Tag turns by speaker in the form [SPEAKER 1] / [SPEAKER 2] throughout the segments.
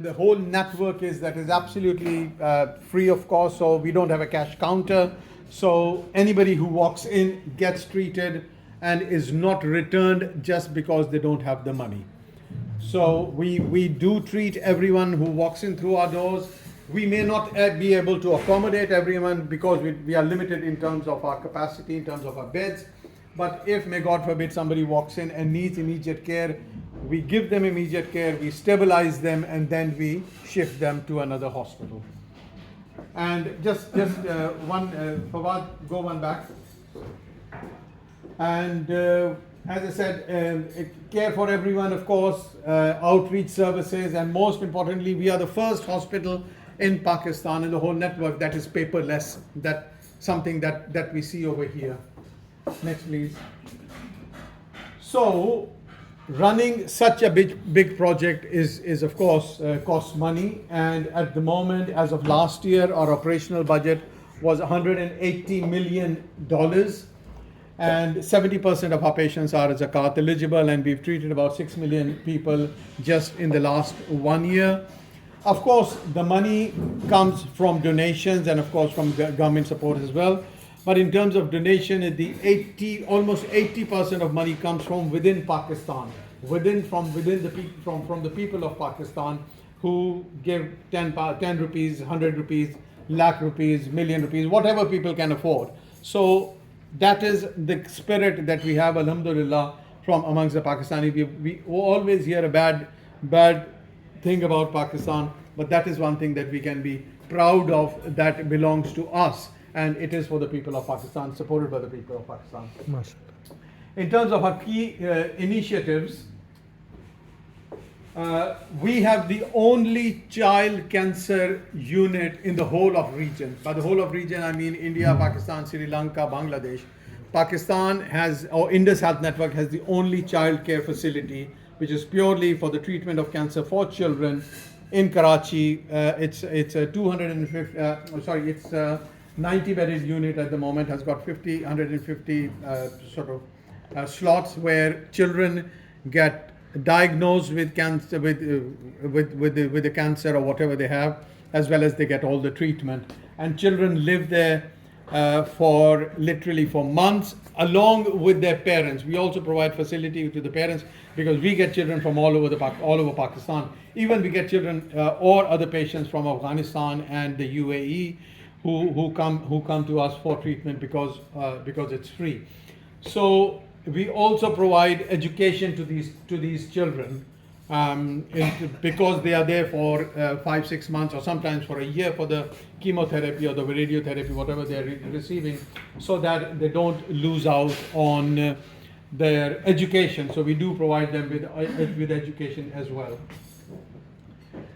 [SPEAKER 1] The whole network is absolutely free of cost, so we don't have a cash counter. So anybody who walks in gets treated and is not returned just because they don't have the money. So we do treat everyone who walks in through our doors. We may not be able to accommodate everyone because we are limited in terms of our capacity, in terms of our beds. But if, may God forbid, somebody walks in and needs immediate care, we give them immediate care, we stabilize them, and then we shift them to another hospital. And just one, Fawad, go one back. And as I said, care for everyone, of course, outreach services, and most importantly, we are the first hospital in Pakistan in the whole network that is paperless. That something that we see over here. Next, please. So, running such a big project is of course costs money, and at the moment, as of last year, our operational budget was $180 million, and 70% of our patients are zakat eligible, and we've treated about 6 million people just in the last 1 year. Of course, the money comes from donations and of course from government support as well. But in terms of donation, almost 80% of money comes from within Pakistan, from the people of Pakistan, who give 10 rupees, 100 rupees, lakh rupees, million rupees, whatever people can afford. So that is the spirit that we have, alhamdulillah, from amongst the Pakistani. We always hear a bad thing about Pakistan, but that is one thing that we can be proud of, that belongs to us. And it is for the people of Pakistan, supported by the people of Pakistan. In terms of our key initiatives, we have the only child cancer unit in the whole of region. By the whole of region, I mean India, Pakistan, Sri Lanka, Bangladesh. Pakistan has, or Indus Health Network has the only child care facility, which is purely for the treatment of cancer for children in Karachi. It's a 90-bedded unit at the moment, has got 150 slots where children get diagnosed with cancer, with the cancer or whatever they have, as well as they get all the treatment. And children live there for months along with their parents. We also provide facility to the parents because we get children from all over Pakistan. Even we get children or other patients from Afghanistan and the UAE who come to us for treatment because it's free. So we also provide education to these children because they are there for 5-6 months or sometimes for a year for the chemotherapy or the radiotherapy, whatever they are receiving, so that they don't lose out on their education. So we do provide them with education as well.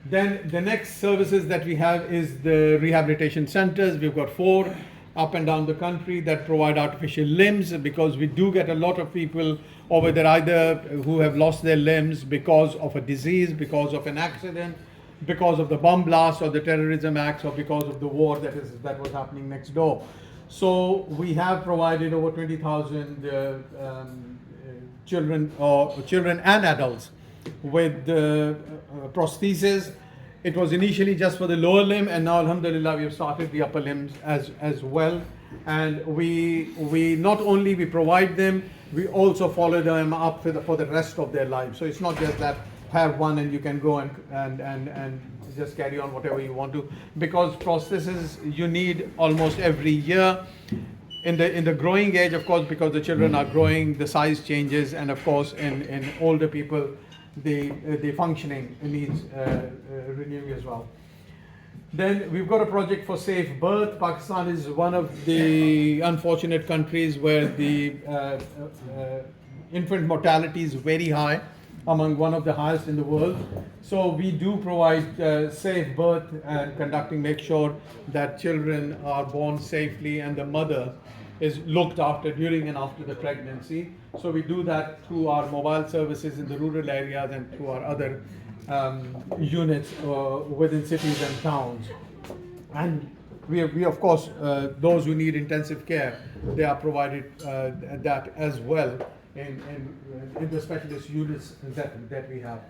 [SPEAKER 1] Then the next services that we have is the rehabilitation centers. We've got 4 up and down the country that provide artificial limbs, because we do get a lot of people over there either who have lost their limbs because of a disease, because of an accident, because of the bomb blast or the terrorism acts, or because of the war that was happening next door. So we have provided over 20,000 children and adults with prostheses. It was initially just for the lower limb, and now alhamdulillah we have started the upper limbs as well. And we not only we provide them, we also follow them up for the rest of their lives. So it's not just that have one and you can go and just carry on whatever you want to, because prostheses you need almost every year. In the growing age, of course, because the children are growing, the size changes, and of course in older people the functioning needs renewing as well. Then we've got a project for safe birth. Pakistan is one of the unfortunate countries where the infant mortality is very high, among one of the highest in the world. So we do provide safe birth and make sure that children are born safely and the mother is looked after during and after the pregnancy. So we do that through our mobile services in the rural areas and through our other units within cities and towns. And we of course, those who need intensive care, they are provided that as well in the specialist units that we have.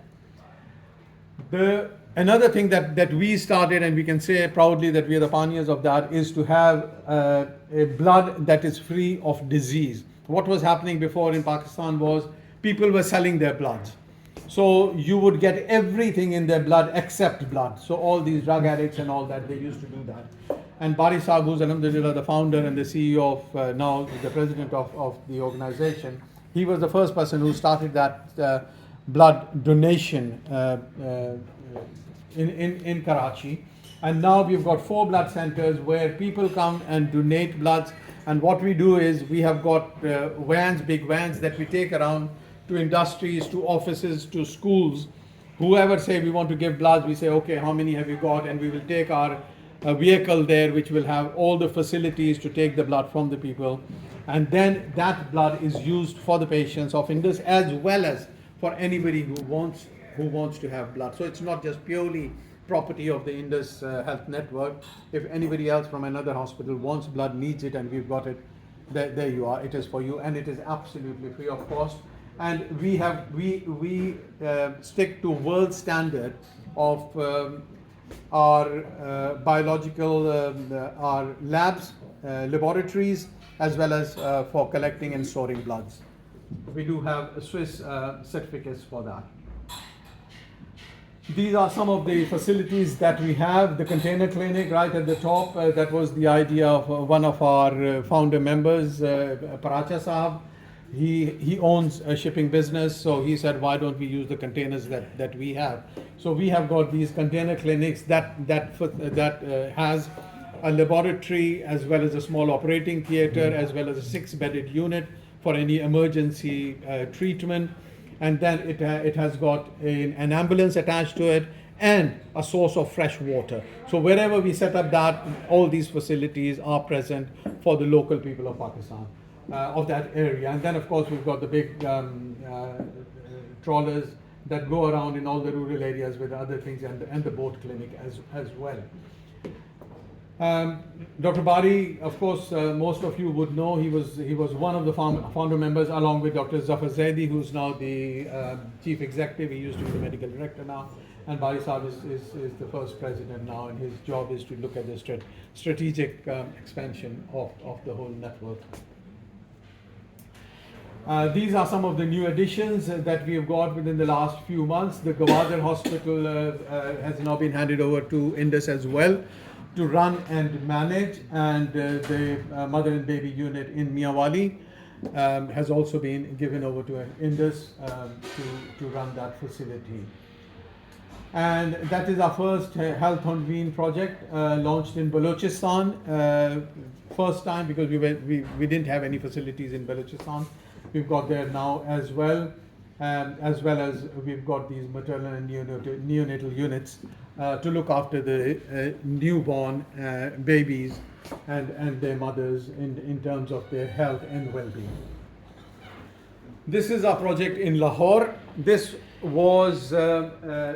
[SPEAKER 1] The Another thing that we started, and we can say proudly that we are the pioneers of that, is to have a blood that is free of disease. What was happening before in Pakistan was people were selling their bloods. So you would get everything in their blood except blood. So all these drug addicts and all that, they used to do that. And Bari Saab, who's Alhamdulillah the founder and the CEO of now the president of the organization, he was the first person who started that blood donation in Karachi. And now we've got 4 blood centers where people come and donate bloods. And what we do is we have got vans, big vans that we take around to industries, to offices, to schools. Whoever say we want to give bloods, we say, okay, how many have you got? And we will take our vehicle there, which will have all the facilities to take the blood from the people. And then that blood is used for the patients of Indus as well as for anybody who wants to have blood. So it's not just purely property of the Indus Health Network. If anybody else from another hospital wants blood, needs it, and we've got it, there you are. It is for you, and it is absolutely free of cost. And we stick to world standard of our biological our labs, laboratories, as well as for collecting and storing bloods. We do have Swiss certificates for that. These are some of the facilities that we have. The container clinic right at the top, that was the idea of one of our founder members, Paracha Saab. He owns a shipping business, so he said, why don't we use the containers that we have? So we have got these container clinics that has a laboratory as well as a small operating theater as well as a 6-bedded unit for any emergency treatment. And then it has got an ambulance attached to it and a source of fresh water. So wherever we set up that, all these facilities are present for the local people of Pakistan, of that area. And then of course we've got the big trawlers that go around in all the rural areas with other things, and the boat clinic as well. Dr. Bari, of course, most of you would know, he was one of the founder members along with Dr. Zafar Zaidi, who's now the chief executive. He used to be the medical director now, and Bari Saab is the first president now, and his job is to look at the strategic expansion of the whole network. These are some of the new additions that we have got within the last few months. The Gwadar Hospital has now been handed over to Indus as well to run and manage, and the mother and baby unit in Miawali has also been given over to Indus to run that facility. And that is our first Health on Wheel project launched in Balochistan. First time because we didn't have any facilities in Balochistan. We've got there now as well as we've got these maternal and neonatal units to look after the newborn babies and their mothers in terms of their health and well-being. This is our project in Lahore. This was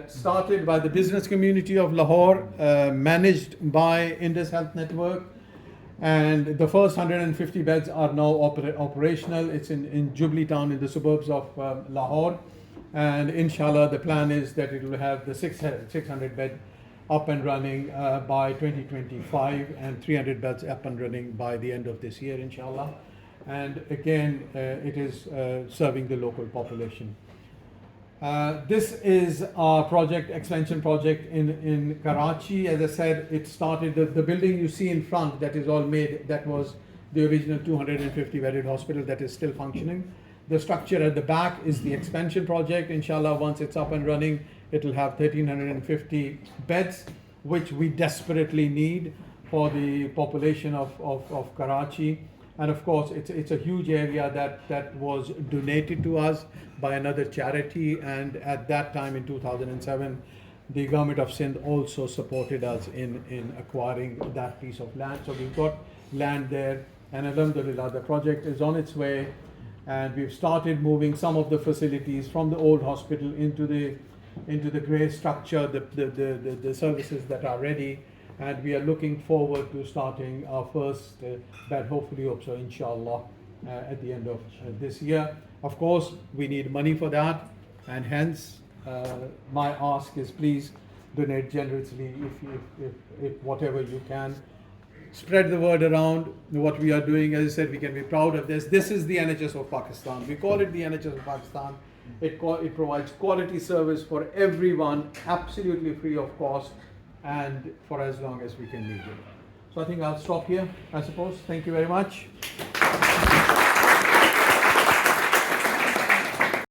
[SPEAKER 1] started by the business community of Lahore, managed by Indus Health Network, and the first 150 beds are now operational. It's in Jubilee Town in the suburbs of Lahore, and inshallah the plan is that it will have the 600 bed up and running by 2025 and 300 beds up and running by the end of this year, inshallah. And again, it is serving the local population. This is our project, expansion project in Karachi. As I said, it started, the building you see in front, that is all made, that was the original 250 bedded hospital that is still functioning. The structure at the back is the expansion project. Inshallah, once it's up and running, it will have 1,350 beds, which we desperately need for the population of Karachi. And of course, it's a huge area that was donated to us by another charity. And at that time in 2007, the government of Sindh also supported us in acquiring that piece of land. So we've got land there, and alhamdulillah, the project is on its way. And we've started moving some of the facilities from the old hospital into the grey structure, the services that are ready. And we are looking forward to starting our first bed, hopefully also inshallah at the end of this year. Of course, we need money for that, and hence my ask is please donate generously if whatever you can. Spread the word around what we are doing. As I said, we can be proud of this. This is the NHS of Pakistan. We call it the NHS of Pakistan. It provides quality service for everyone, absolutely free of cost, and for as long as we can need it. So I think I'll stop here, I suppose. Thank you very much.